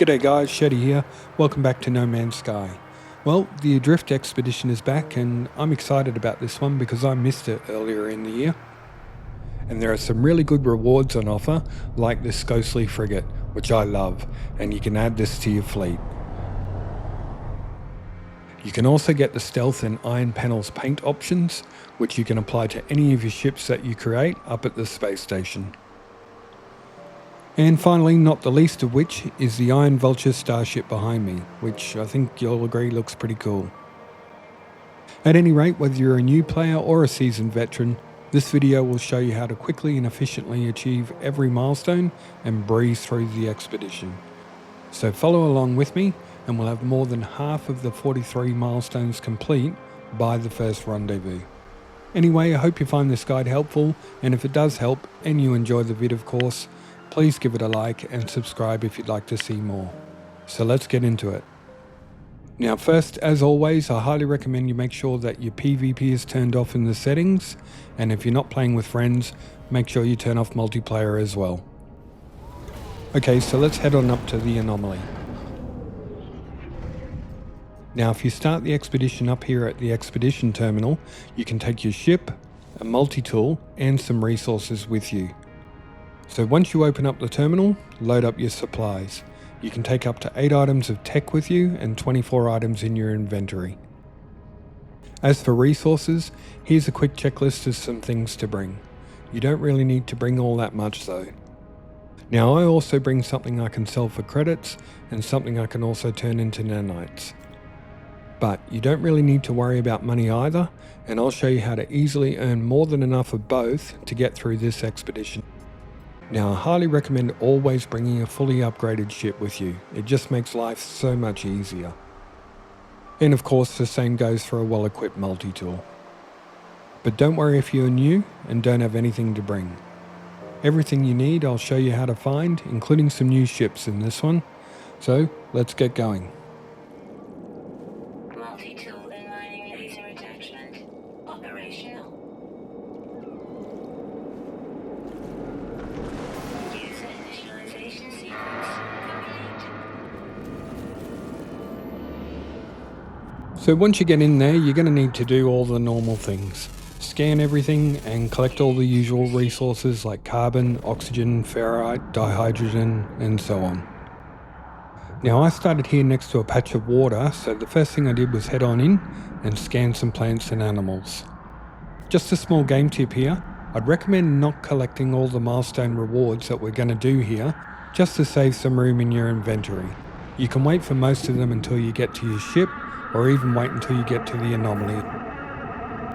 G'day guys, Shirty here. Welcome back to No Man's Sky. Well, the Adrift Expedition is back and I'm excited about this one because I missed it earlier in the year. And there are some really good rewards on offer, like this Ghost Frigate, which I love, and you can add this to your fleet. You can also get the stealth and iron panels paint options, which you can apply to any of your ships that you create up at the space station. And finally, not the least of which, is the Iron Vulture starship behind me, which I think you'll agree looks pretty cool. At any rate, whether you're a new player or a seasoned veteran, this video will show you how to quickly and efficiently achieve every milestone and breeze through the expedition. So follow along with me and we'll have more than half of the 43 milestones complete by the first rendezvous. Anyway, I hope you find this guide helpful, and if it does help and you enjoy the vid of course, please give it a like and subscribe if you'd like to see more. So let's get into it. Now first, as always, I highly recommend you make sure that your PvP is turned off in the settings, and if you're not playing with friends, make sure you turn off multiplayer as well. Okay, so let's head on up to the Anomaly. Now if you start the expedition up here at the expedition terminal, you can take your ship, a multi-tool and some resources with you. So once you open up the terminal, load up your supplies. You can take up to 8 items of tech with you and 24 items in your inventory. As for resources, here's a quick checklist of some things to bring. You don't really need to bring all that much though. Now I also bring something I can sell for credits and something I can also turn into nanites. But you don't really need to worry about money either, and I'll show you how to easily earn more than enough of both to get through this expedition. Now I highly recommend always bringing a fully upgraded ship with you. It just makes life so much easier. And of course the same goes for a well-equipped multi-tool. But don't worry if you're new and don't have anything to bring. Everything you need I'll show you how to find, including some new ships in this one. So let's get going. Multi-tool and mining laser attachment operational. User initialization sequence complete. So once you get in there, you're going to need to do all the normal things. Scan everything and collect all the usual resources like carbon, oxygen, ferrite, dihydrogen, and so on. Now I started here next to a patch of water, so the first thing I did was head on in and scan some plants and animals. Just a small game tip here, I'd recommend not collecting all the milestone rewards that we're going to do here, just to save some room in your inventory. You can wait for most of them until you get to your ship, or even wait until you get to the Anomaly.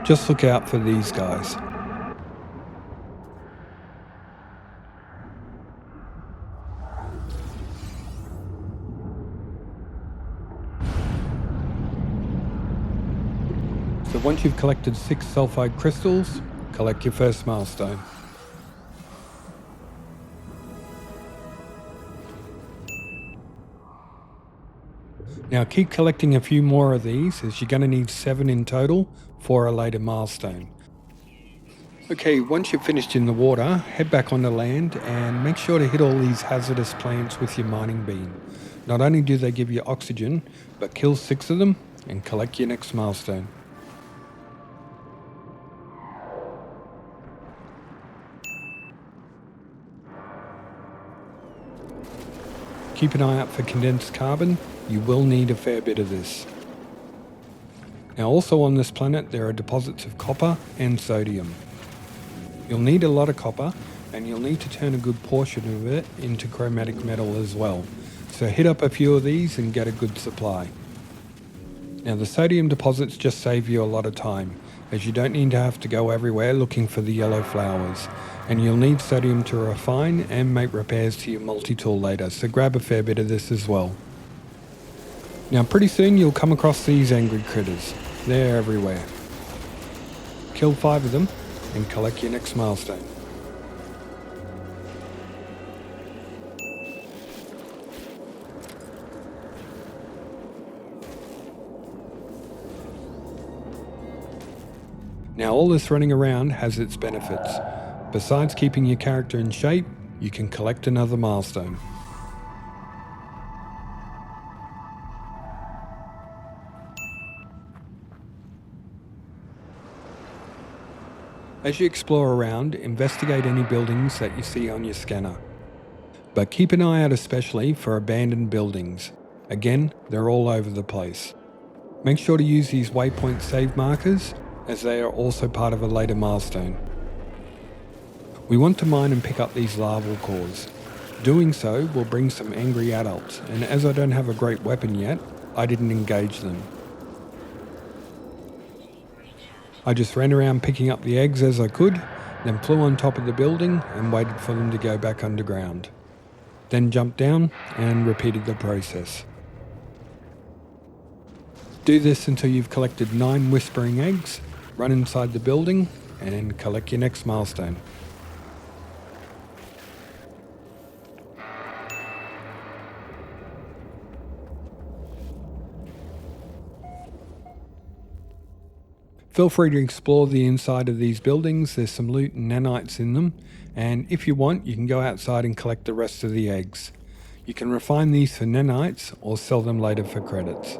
Just look out for these guys. So once you've collected 6 sulfide crystals, collect your first milestone. Now keep collecting a few more of these, as you're going to need 7 in total for a later milestone. Okay, once you've finished in the water, head back onto land and make sure to hit all these hazardous plants with your mining beam. Not only do they give you oxygen, but kill 6 of them and collect your next milestone. Keep an eye out for condensed carbon. You will need a fair bit of this. Now also on this planet there are deposits of copper and sodium. You'll need a lot of copper, and you'll need to turn a good portion of it into chromatic metal as well. So hit up a few of these and get a good supply. Now the sodium deposits just save you a lot of time, as you don't need to have to go everywhere looking for the yellow flowers. And you'll need sodium to refine and make repairs to your multi-tool later, so grab a fair bit of this as well. Now pretty soon you'll come across these angry critters. They're everywhere. Kill 5 of them and collect your next milestone. Now all this running around has its benefits. Besides keeping your character in shape, you can collect another milestone. As you explore around, investigate any buildings that you see on your scanner. But keep an eye out especially for abandoned buildings. Again, they're all over the place. Make sure to use these waypoint save markers, as they are also part of a later milestone. We want to mine and pick up these larval cores. Doing so will bring some angry adults, and as I don't have a great weapon yet, I didn't engage them. I just ran around picking up the eggs as I could, then flew on top of the building and waited for them to go back underground. Then jumped down and repeated the process. Do this until you've collected 9 whispering eggs, run inside the building, and collect your next milestone. Feel free to explore the inside of these buildings. There's some loot and nanites in them, and if you want, you can go outside and collect the rest of the eggs. You can refine these for nanites or sell them later for credits.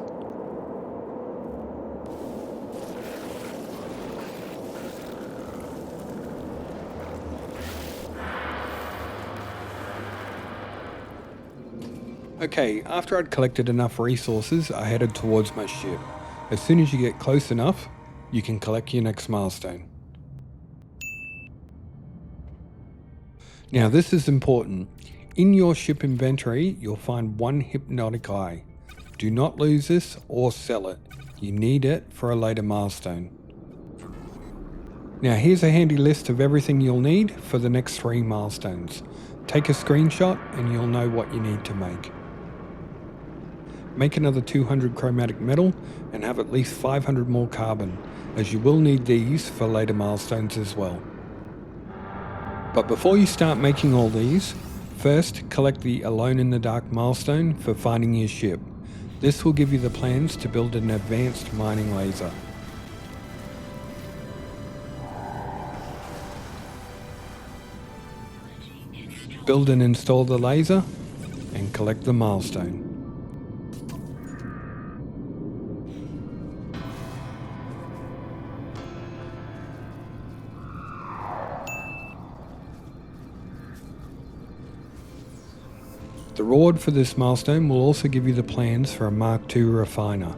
Okay, after I'd collected enough resources, I headed towards my ship. As soon as you get close enough, you can collect your next milestone. Now this is important. In your ship inventory, you'll find 1 hypnotic eye. Do not lose this or sell it. You need it for a later milestone. Now here's a handy list of everything you'll need for the next 3 milestones. Take a screenshot and you'll know what you need to make. Make another 200 chromatic metal and have at least 500 more carbon, as you will need these for later milestones as well. But before you start making all these, first collect the Alone in the Dark milestone for finding your ship. This will give you the plans to build an advanced mining laser. Build and install the laser and collect the milestone. The reward for this milestone will also give you the plans for a Mark II refiner.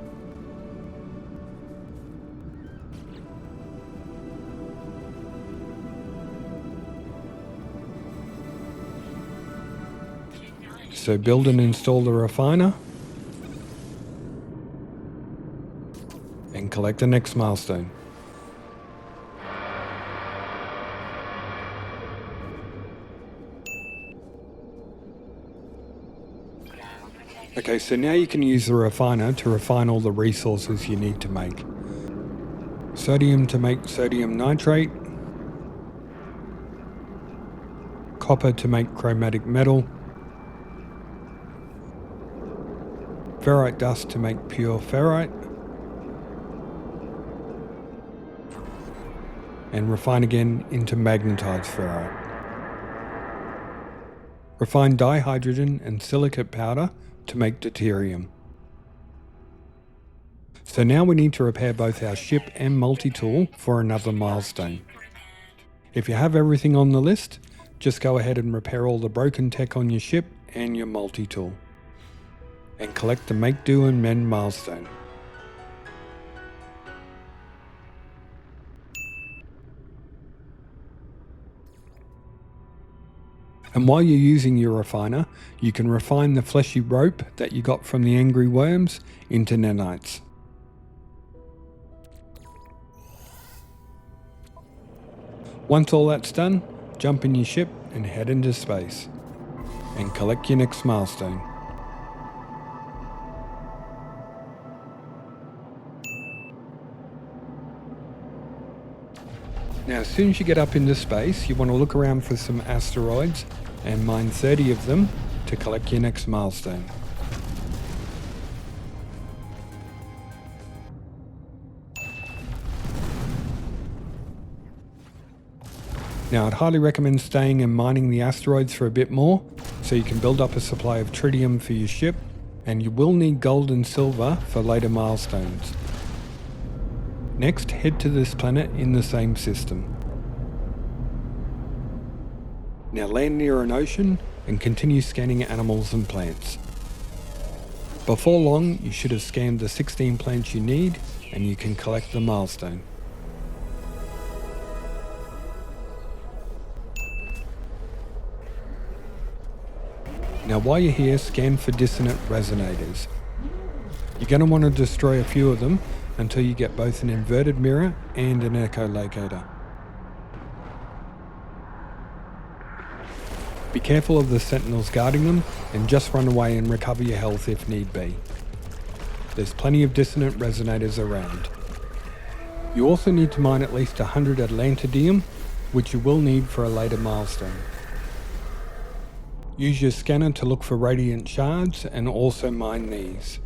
So build and install the refiner and collect the next milestone. Okay, so now you can use the refiner to refine all the resources you need to make. Sodium to make sodium nitrate, copper to make chromatic metal, ferrite dust to make pure ferrite, and refine again into magnetized ferrite. Refine dihydrogen and silicate powder to make deuterium. So now we need to repair both our ship and multi-tool for another milestone. If you have everything on the list, just go ahead and repair all the broken tech on your ship and your multi-tool. And collect the Make Do and Mend milestone. And while you're using your refiner, you can refine the fleshy rope that you got from the angry worms into nanites. Once all that's done, jump in your ship and head into space. And collect your next milestone. Now, as soon as you get up into space, you want to look around for some asteroids and mine 30 of them to collect your next milestone. Now, I'd highly recommend staying and mining the asteroids for a bit more, so you can build up a supply of tritium for your ship, and you will need gold and silver for later milestones. Next, head to this planet in the same system. Now land near an ocean and continue scanning animals and plants. Before long, you should have scanned the 16 plants you need and you can collect the milestone. Now while you're here, scan for dissonant resonators. You're going to want to destroy a few of them until you get both an inverted mirror and an echolocator. Be careful of the sentinels guarding them and just run away and recover your health if need be. There's plenty of dissonant resonators around. You also need to mine at least 100 Atlantidium, which you will need for a later milestone. Use your scanner to look for radiant shards and also mine these.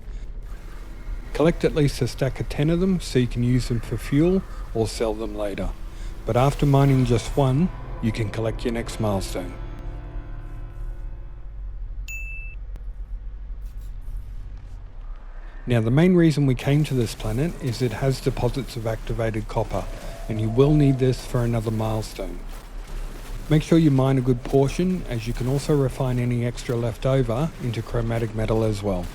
Collect at least a stack of 10 of them so you can use them for fuel or sell them later. But after mining just one, you can collect your next milestone. Now the main reason we came to this planet is it has deposits of activated copper, and you will need this for another milestone. Make sure you mine a good portion, as you can also refine any extra left over into chromatic metal as well.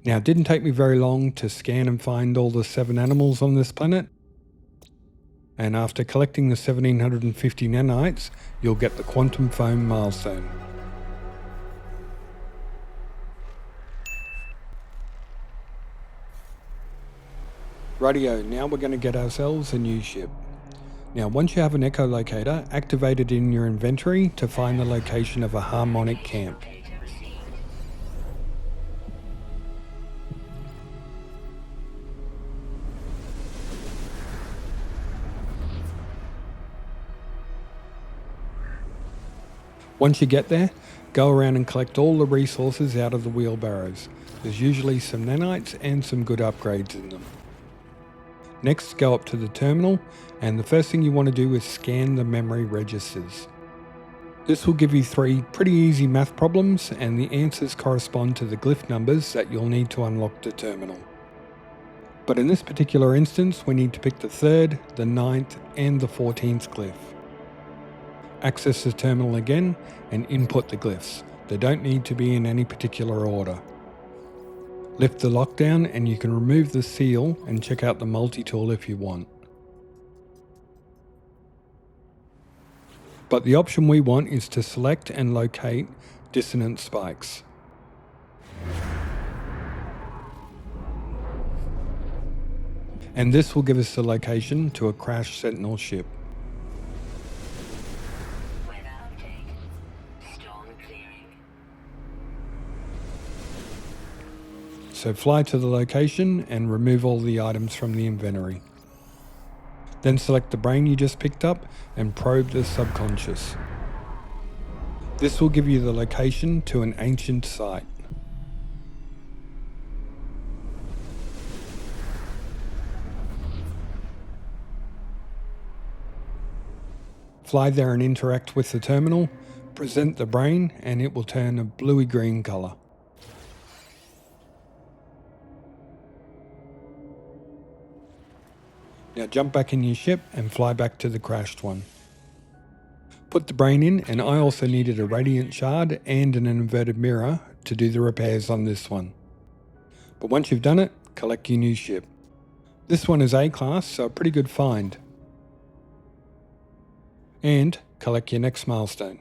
Now it didn't take me very long to scan and find all the 7 animals on this planet, and after collecting the 1750 nanites, you'll get the quantum foam milestone. Rightio, now we're going to get ourselves a new ship. Now once you have an echolocator, activate it in your inventory to find the location of a harmonic camp. Once you get there, go around and collect all the resources out of the wheelbarrows. There's usually some nanites and some good upgrades in them. Next, go up to the terminal, and the first thing you want to do is scan the memory registers. This will give you 3 pretty easy math problems, and the answers correspond to the glyph numbers that you'll need to unlock the terminal. But in this particular instance, we need to pick the 3rd, the 9th, and the 14th glyph. Access the terminal again and input the glyphs. They don't need to be in any particular order. Lift the lockdown and you can remove the seal and check out the multi-tool if you want. But the option we want is to select and locate dissonant spikes. And this will give us the location to a crashed Sentinel ship. So fly to the location and remove all the items from the inventory. Then select the brain you just picked up and probe the subconscious. This will give you the location to an ancient site. Fly there and interact with the terminal, present the brain, and it will turn a bluey green colour. Now jump back in your ship and fly back to the crashed one. Put the brain in, and I also needed a radiant shard and an inverted mirror to do the repairs on this one. But once you've done it, collect your new ship. This one is A class, so a pretty good find. And collect your next milestone.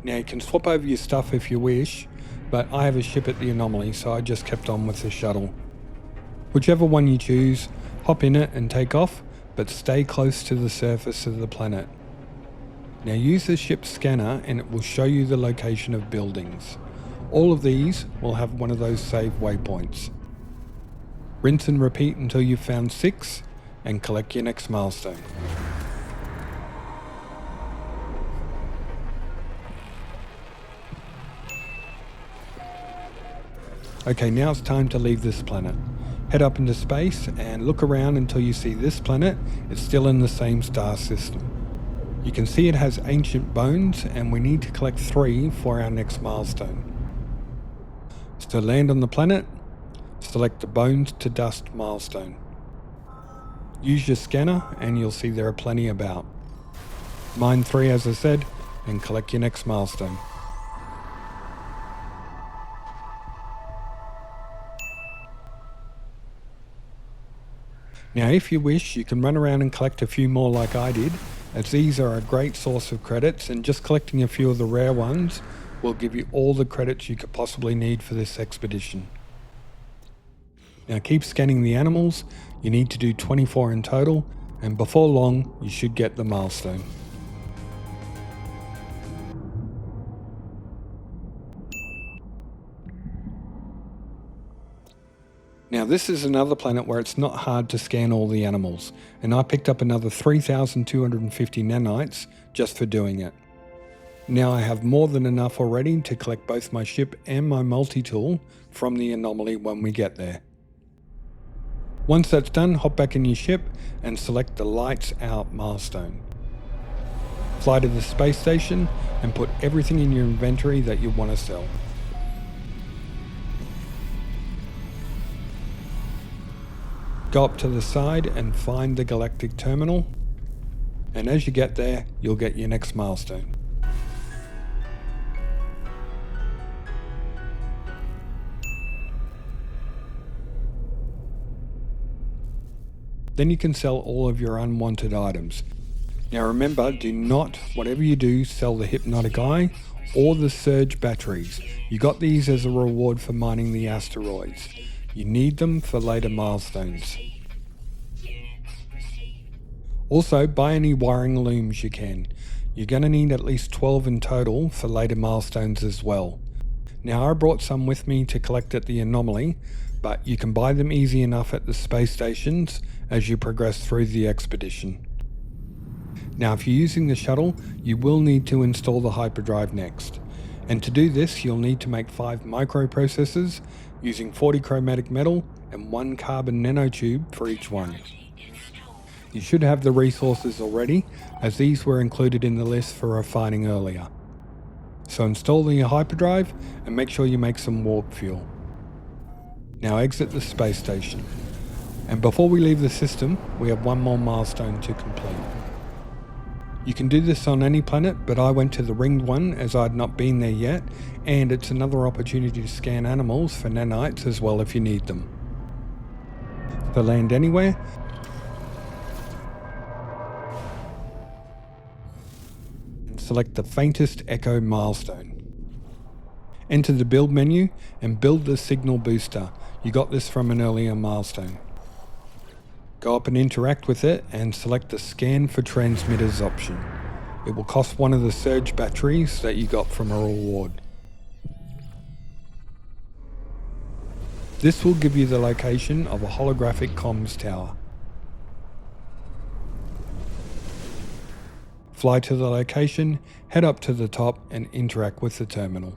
Now you can swap over your stuff if you wish, but I have a ship at the Anomaly, so I just kept on with the shuttle. Whichever one you choose, hop in it and take off, but stay close to the surface of the planet. Now use the ship's scanner and it will show you the location of buildings. All of these will have one of those save waypoints. Rinse and repeat until you've found 6 and collect your next milestone. Okay, now it's time to leave this planet. Head up into space and look around until you see this planet. It's still in the same star system. You can see it has ancient bones and we need to collect 3 for our next milestone. So land on the planet, select the Bones to Dust milestone. Use your scanner and you'll see there are plenty about. Mine 3 as I said, and collect your next milestone. Now if you wish, you can run around and collect a few more like I did, as these are a great source of credits, and just collecting a few of the rare ones will give you all the credits you could possibly need for this expedition. Now keep scanning the animals, you need to do 24 in total, and before long you should get the milestone. Now this is another planet where it's not hard to scan all the animals, and I picked up another 3,250 nanites just for doing it. Now I have more than enough already to collect both my ship and my multi-tool from the Anomaly when we get there. Once that's done, hop back in your ship and select the Lights Out milestone. Fly to the space station and put everything in your inventory that you want to sell. Go up to the side and find the galactic terminal, and as you get there, you'll get your next milestone. Then you can sell all of your unwanted items. Now remember, do not, whatever you do, sell the hypnotic eye or the surge batteries. You got these as a reward for mining the asteroids. You need them for later milestones. Also, buy any wiring looms you can. You're going to need at least 12 in total for later milestones as well. Now I brought some with me to collect at the Anomaly, but you can buy them easy enough at the space stations as you progress through the expedition. Now if you're using the shuttle, you will need to install the hyperdrive next. And to do this, you'll need to make 5 microprocessors using 40 chromatic metal and 1 carbon nanotube for each one. You should have the resources already, as these were included in the list for refining earlier. So install the hyperdrive and make sure you make some warp fuel. Now exit the space station. And before we leave the system, we have one more milestone to complete. You can do this on any planet, but I went to the ringed one as I had not been there yet, and it's another opportunity to scan animals for nanites as well if you need them. So land anywhere, and select the faintest echo milestone. Enter the build menu and build the signal booster. You got this from an earlier milestone. Go up and interact with it and select the scan for transmitters option. It will cost one of the surge batteries that you got from a reward. This will give you the location of a holographic comms tower. Fly to the location, head up to the top and interact with the terminal.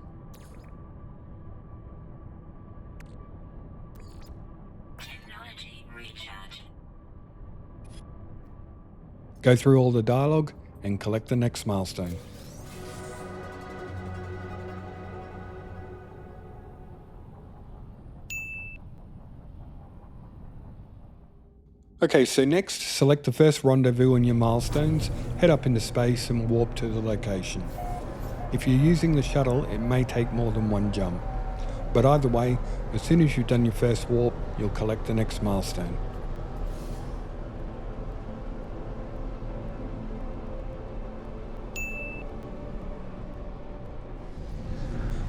Go through all the dialogue and collect the next milestone. Okay, so next, select the first rendezvous in your milestones, head up into space and warp to the location. If you're using the shuttle, it may take more than one jump. But either way, as soon as you've done your first warp, you'll collect the next milestone.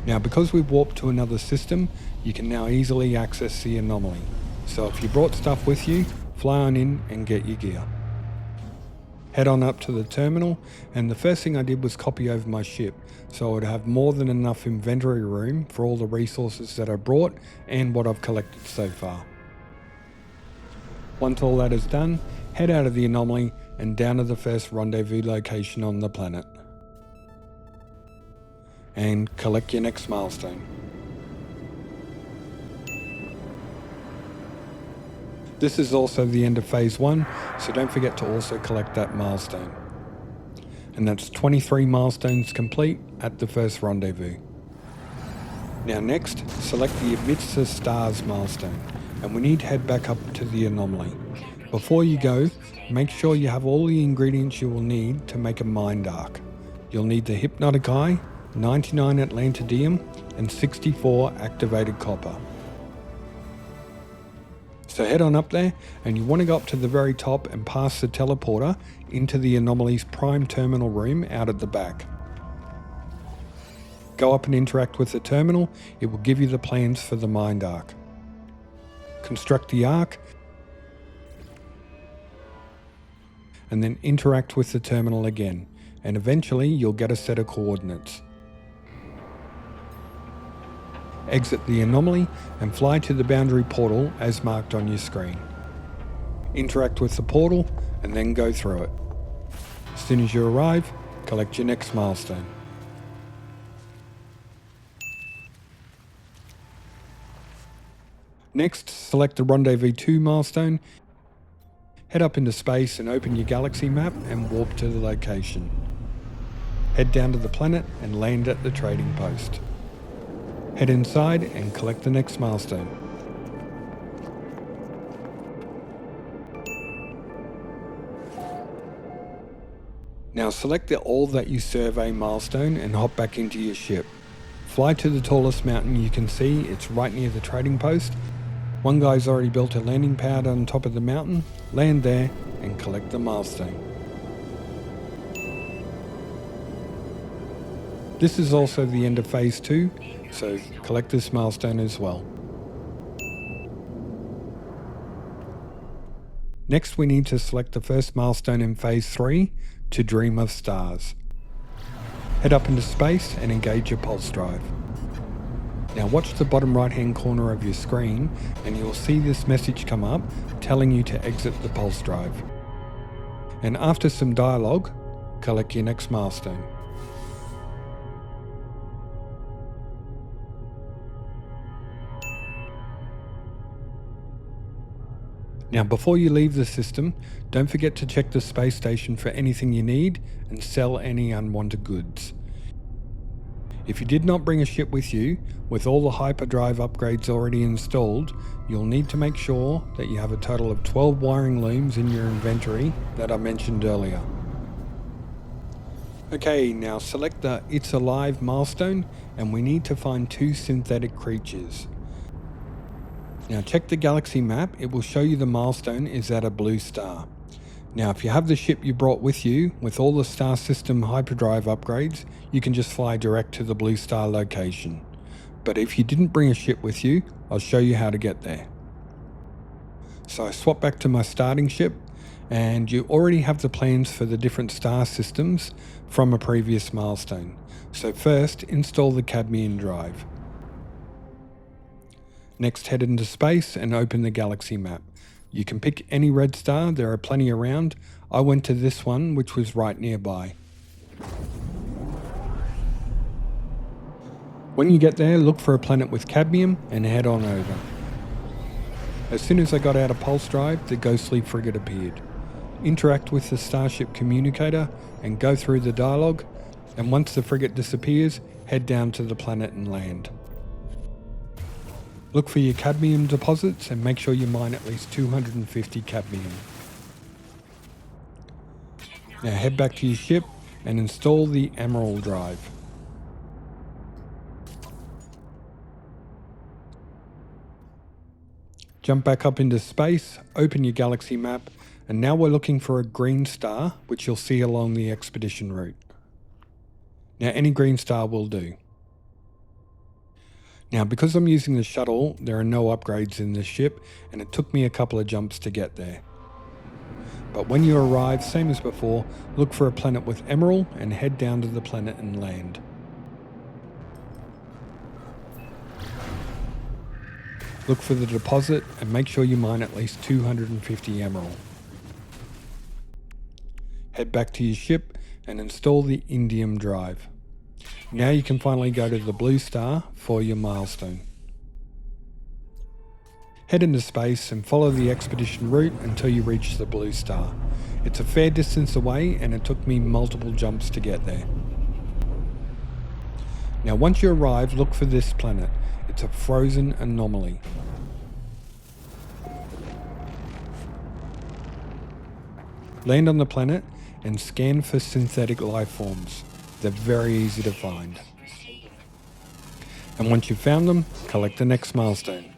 Now because we've warped to another system, you can now easily access the Anomaly. So if you brought stuff with you, fly on in and get your gear. Head on up to the terminal, and the first thing I did was copy over my ship, so I would have more than enough inventory room for all the resources that I brought and what I've collected so far. Once all that is done, head out of the Anomaly and down to the first rendezvous location on the planet. And collect your next milestone. This is also the end of phase 1, so don't forget to also collect that milestone. And that's 23 milestones complete at the first rendezvous. Now next, select the Amidst the Stars milestone, and we need to head back up to the Anomaly. Before you go, make sure you have all the ingredients you will need to make a mind arc. You'll need the Hypnotic Eye, 99 Atlantidium, and 64 activated copper. So head on up there, and you want to go up to the very top and pass the teleporter into the Anomaly's prime terminal room out at the back. Go up and interact with the terminal. It will give you the plans for the mind arc. Construct the arc, and then interact with the terminal again, and eventually you'll get a set of coordinates. Exit the Anomaly and fly to the boundary portal as marked on your screen. Interact with the portal and then go through it. As soon as you arrive, collect your next milestone. Next, select the Rendezvous 2 milestone, head up into space and open your galaxy map and warp to the location. Head down to the planet and land at the trading post. Head inside and collect the next milestone. Now select the All That You Survey milestone and hop back into your ship. Fly to the tallest mountain you can see, it's right near the trading post. One guy's already built a landing pad on top of the mountain. Land there and collect the milestone. This is also the end of phase 2, so collect this milestone as well. Next we need to select the first milestone in phase 3 to dream of stars. Head up into space and engage your pulse drive. Now watch the bottom right hand corner of your screen and you'll see this message come up telling you to exit the pulse drive. And after some dialogue, collect your next milestone. Now before you leave the system, don't forget to check the space station for anything you need and sell any unwanted goods. If you did not bring a ship with you, with all the hyperdrive upgrades already installed, you'll need to make sure that you have a total of 12 wiring looms in your inventory that I mentioned earlier. Okay, now select the It's Alive milestone and we need to find 2 synthetic creatures. Now check the galaxy map, it will show you the milestone is at a blue star. Now if you have the ship you brought with you, with all the star system hyperdrive upgrades, you can just fly direct to the blue star location. But if you didn't bring a ship with you, I'll show you how to get there. So I swap back to my starting ship, and you already have the plans for the different star systems from a previous milestone. So first, install the cadmium drive. Next, head into space and open the galaxy map. You can pick any red star, there are plenty around. I went to this one, which was right nearby. When you get there, look for a planet with cadmium and head on over. As soon as I got out of pulse drive, the ghostly frigate appeared. Interact with the starship communicator and go through the dialogue, and once the frigate disappears, head down to the planet and land. Look for your cadmium deposits and make sure you mine at least 250 cadmium. Now head back to your ship and install the emerald drive. Jump back up into space, open your galaxy map, and now we're looking for a green star, which you'll see along the expedition route. Now any green star will do. Now because I'm using the shuttle, there are no upgrades in this ship, and it took me a couple of jumps to get there. But when you arrive, same as before, look for a planet with emerald and head down to the planet and land. Look for the deposit and make sure you mine at least 250 emerald. Head back to your ship and install the indium drive. Now you can finally go to the blue star for your milestone. Head into space and follow the expedition route until you reach the blue star. It's a fair distance away and it took me multiple jumps to get there. Now once you arrive, look for this planet. It's a frozen anomaly. Land on the planet and scan for synthetic life forms. They're very easy to find. And once you've found them, collect the next milestone.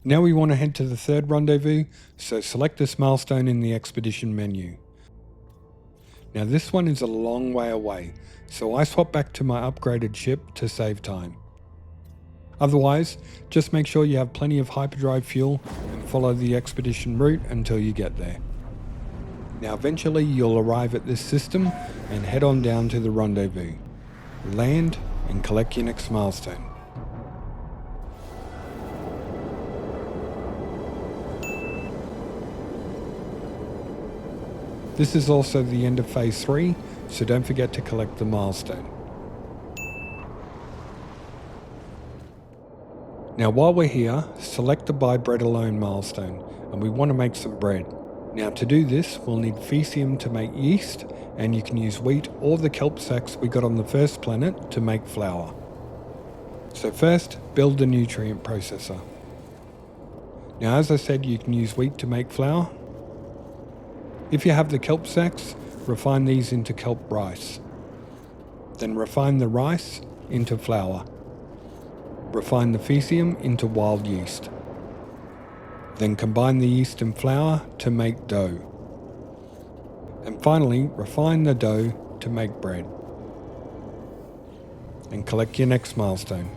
Now we want to head to the third rendezvous, so select this milestone in the expedition menu. Now this one is a long way away, so I swap back to my upgraded ship to save time. Otherwise, just make sure you have plenty of hyperdrive fuel and follow the expedition route until you get there. Now eventually you'll arrive at this system and head on down to the rendezvous. Land and collect your next milestone. This is also the end of phase 3, so don't forget to collect the milestone. Now while we're here, select the buy bread alone milestone, and we want to make some bread. Now to do this, we'll need Fecium to make yeast, and you can use wheat or the kelp sacks we got on the first planet to make flour. So first, build the nutrient processor. Now as I said, you can use wheat to make flour. If you have the kelp sacks, refine these into kelp rice. Then refine the rice into flour. Refine the Fecium into wild yeast. Then combine the yeast and flour to make dough. And finally, refine the dough to make bread. And collect your next milestone.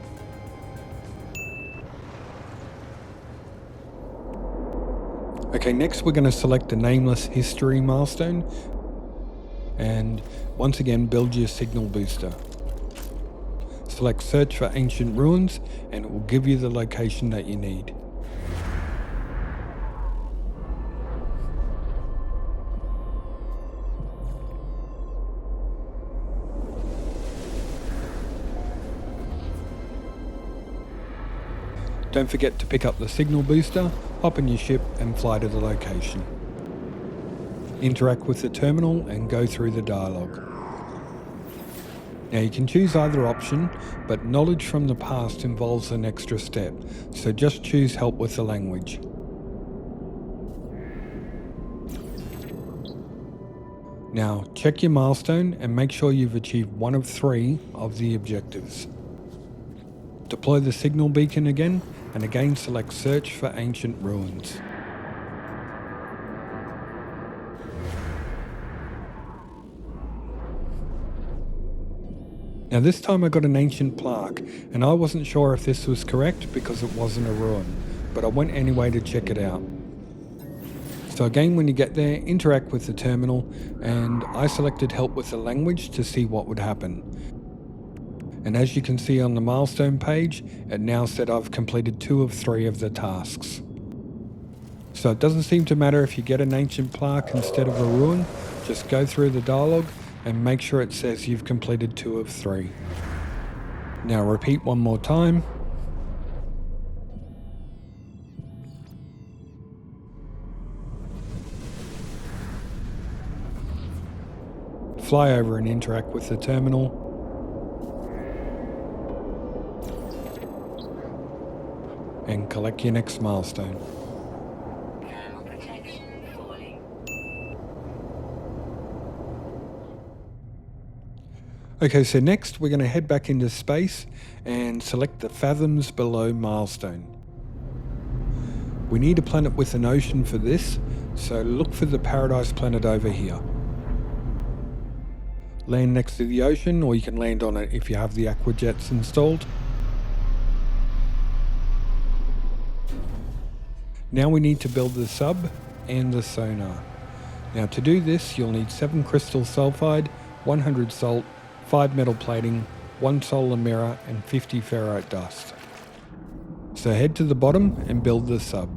Okay, next we're going to select the nameless history milestone. And once again, build your signal booster. Select search for ancient ruins and it will give you the location that you need. Don't forget to pick up the signal booster, hop in your ship and fly to the location. Interact with the terminal and go through the dialogue. Now you can choose either option, but knowledge from the past involves an extra step, so just choose help with the language. Now check your milestone and make sure you've achieved one of 3 of the objectives. Deploy the signal beacon again, and again select search for ancient ruins. Now this time I got an ancient plaque, and I wasn't sure if this was correct because it wasn't a ruin, but I went anyway to check it out. So again, when you get there, interact with the terminal, and I selected help with the language to see what would happen. And as you can see on the milestone page, it now said I've completed 2 of 3 of the tasks. So it doesn't seem to matter if you get an ancient plaque instead of a ruin, just go through the dialogue and make sure it says you've completed 2 of 3. Now repeat one more time. Fly over and interact with the terminal. And collect your next milestone. Thermal protection falling. Okay, so next we're going to head back into space and select the fathoms below milestone. We need a planet with an ocean for this, so look for the Paradise planet over here. Land next to the ocean, or you can land on it if you have the aquajets installed. Now we need to build the sub and the sonar. Now to do this, you'll need 7 crystal sulfide, 100 salt, 5 metal plating, 1 solar mirror and 50 ferrite dust. So head to the bottom and build the sub.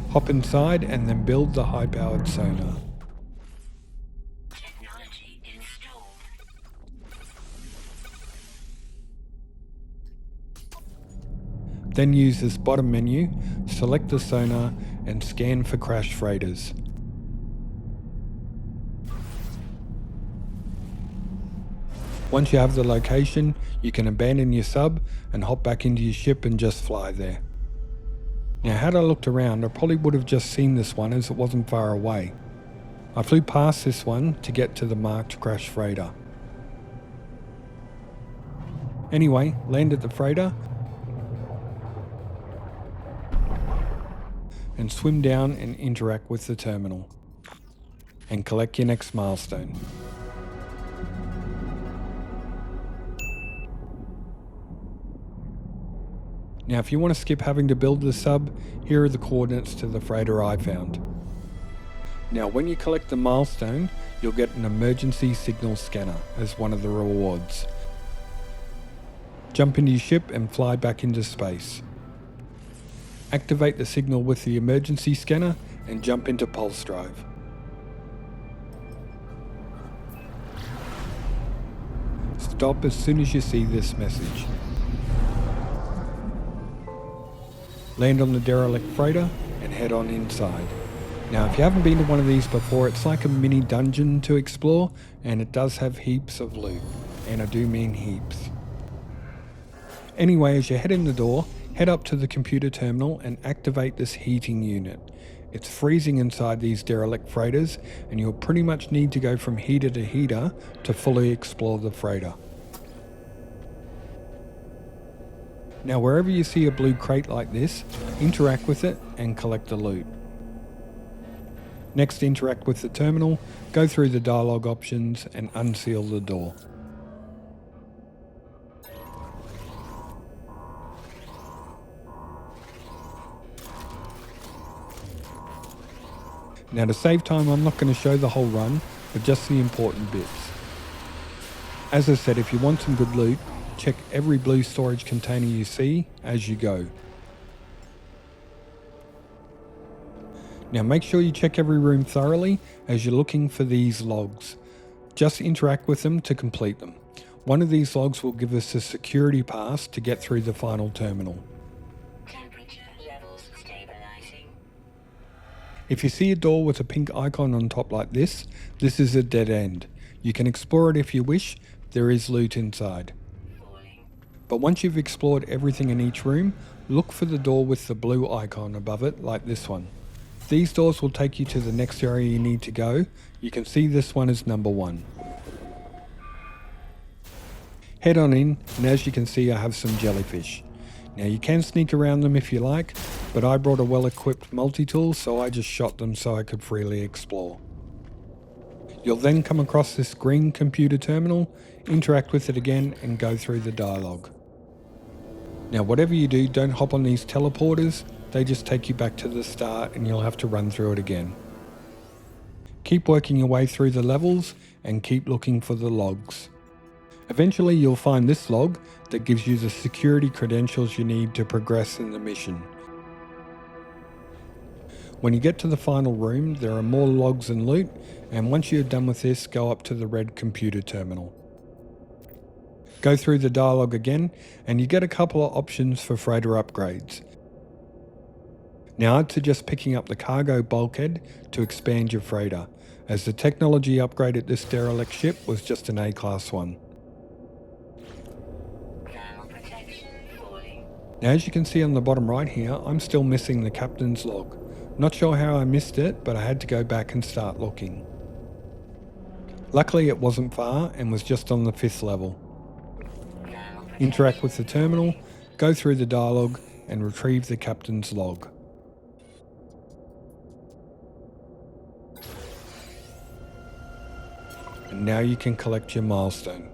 Hop inside and then build the high-powered sonar. Technology installed. Then use this bottom menu, select the sonar and scan for crashed freighters. Once you have the location, you can abandon your sub and hop back into your ship and just fly there. Now, had I looked around, I probably would have just seen this one as it wasn't far away. I flew past this one to get to the marked crash freighter. Anyway, land at the freighter and swim down and interact with the terminal and collect your next milestone. Now, if you want to skip having to build the sub, here are the coordinates to the freighter I found. Now, when you collect the milestone, you'll get an emergency signal scanner as one of the rewards. Jump into your ship and fly back into space. Activate the signal with the emergency scanner and jump into pulse drive. Stop as soon as you see this message. Land on the Derelict freighter and head on inside. Now, if you haven't been to one of these before, it's like a mini dungeon to explore, and it does have heaps of loot, and I do mean heaps. Anyway, as you head in the door, head up to the computer terminal and activate this heating unit. It's freezing inside these Derelict freighters, and you'll pretty much need to go from heater to heater to fully explore the freighter. Now, wherever you see a blue crate like this, interact with it and collect the loot. Next, interact with the terminal, go through the dialogue options and unseal the door. Now, to save time, I'm not going to show the whole run, but just the important bits. As I said, if you want some good loot, check every blue storage container you see as you go. Now, make sure you check every room thoroughly as you're looking for these logs. Just interact with them to complete them. One of these logs will give us a security pass to get through the final terminal. Temperature levels stabilizing. If you see a door with a pink icon on top like this is a dead end. You can explore it if you wish, there is loot inside. But once you've explored everything in each room, look for the door with the blue icon above it, like this one. These doors will take you to the next area you need to go. You can see this one is number 1. Head on in, and as you can see, I have some jellyfish. Now, you can sneak around them if you like, but I brought a well-equipped multi-tool, so I just shot them so I could freely explore. You'll then come across this green computer terminal, interact with it again, and go through the dialogue. Now, whatever you do, don't hop on these teleporters. They just take you back to the start and you'll have to run through it again. Keep working your way through the levels and keep looking for the logs. Eventually you'll find this log that gives you the security credentials you need to progress in the mission. When you get to the final room, there are more logs and loot, and once you're done with this, go up to the red computer terminal. Go through the dialogue again, and you get a couple of options for freighter upgrades. Now, I'd suggest picking up the cargo bulkhead to expand your freighter, as the technology upgrade at this derelict ship was just an A-class one. Now, as you can see on the bottom right here, I'm still missing the captain's log. Not sure how I missed it, but I had to go back and start looking. Luckily, it wasn't far and was just on the 5th level. Interact with the terminal, go through the dialogue, and retrieve the captain's log. And now you can collect your milestone.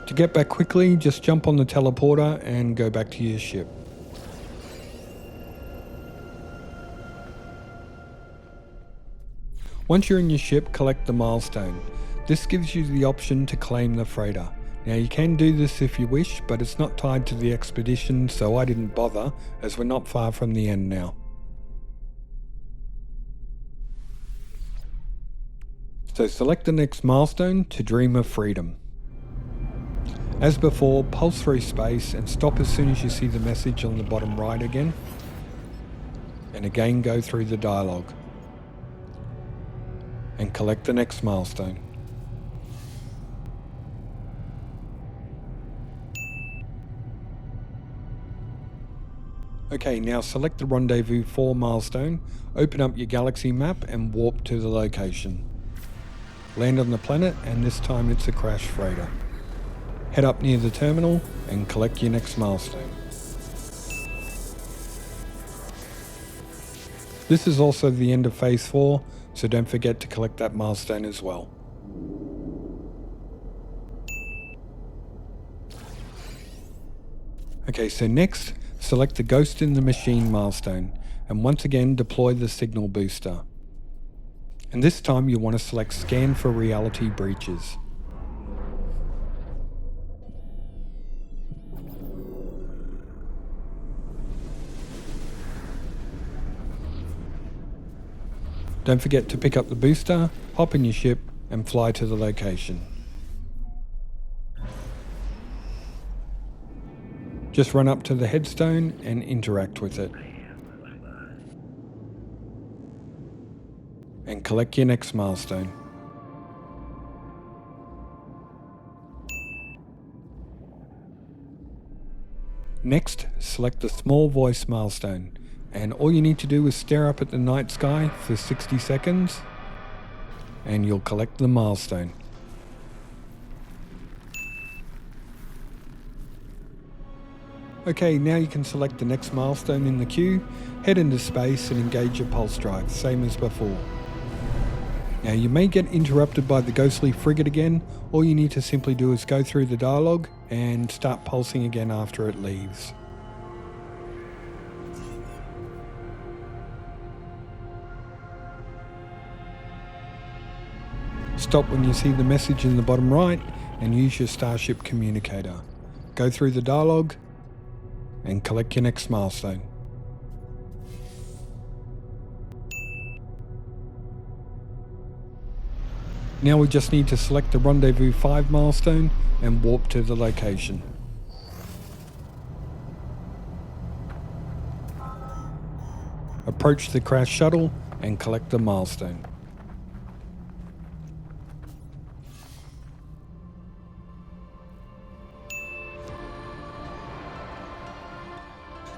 To get back quickly, just jump on the teleporter and go back to your ship. Once you're in your ship, collect the milestone. This gives you the option to claim the freighter. Now, you can do this if you wish, but it's not tied to the expedition, so I didn't bother, as we're not far from the end now. So select the next milestone to dream of freedom. As before, pulse through space and stop as soon as you see the message on the bottom right again. And again go through the dialogue. And collect the next milestone. Okay, now select the Rendezvous 4 milestone, open up your galaxy map and warp to the location. Land on the planet, and this time it's a crash freighter. Head up near the terminal and collect your next milestone. This is also the end of phase 4, so don't forget to collect that milestone as well. Okay, so next, select the Ghost in the Machine milestone, and once again deploy the signal booster. And this time you want to select Scan for Reality Breaches. Don't forget to pick up the booster, hop in your ship, and fly to the location. Just run up to the headstone and interact with it. And collect your next milestone. Next, select the Small Voice milestone, and all you need to do is stare up at the night sky for 60 seconds, and you'll collect the milestone. Okay, now you can select the next milestone in the queue, head into space and engage your pulse drive, same as before. Now you may get interrupted by the ghostly frigate again. All you need to simply do is go through the dialogue and start pulsing again after it leaves. Stop when you see the message in the bottom right and use your starship communicator. Go through the dialogue and collect your next milestone. Now we just need to select the Rendezvous 5 milestone and warp to the location. Approach the crash shuttle and collect the milestone.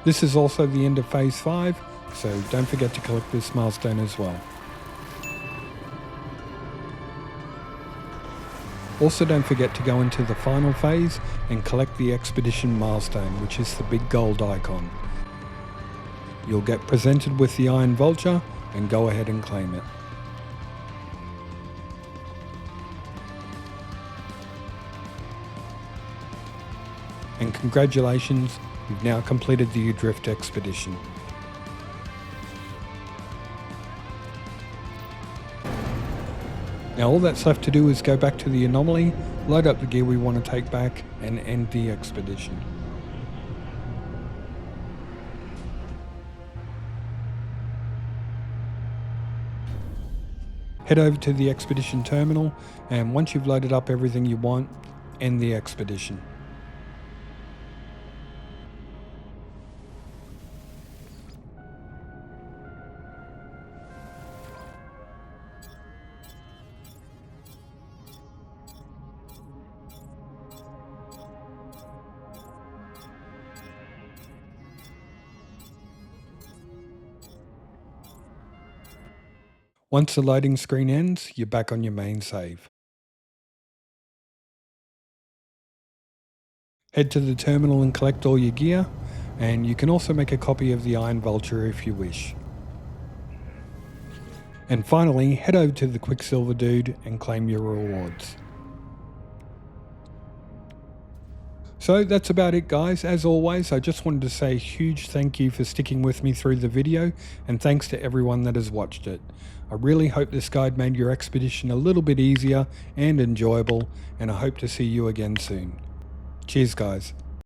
This is also the end of phase 5, so don't forget to collect this milestone as well. Also don't forget to go into the final phase and collect the expedition milestone, which is the big gold icon. You'll get presented with the Iron Vulture and go ahead and claim it. And congratulations, you've now completed the Adrift Expedition. Now all that's left to do is go back to the Anomaly, load up the gear we want to take back, and end the expedition. Head over to the expedition terminal, and once you've loaded up everything you want, end the expedition. Once the loading screen ends, you're back on your main save. Head to the terminal and collect all your gear, and you can also make a copy of the Iron Vulture if you wish. And finally, head over to the Quicksilver Dude and claim your rewards. So that's about it guys. As always, I just wanted to say a huge thank you for sticking with me through the video, and thanks to everyone that has watched it. I really hope this guide made your expedition a little bit easier and enjoyable, and I hope to see you again soon. Cheers guys.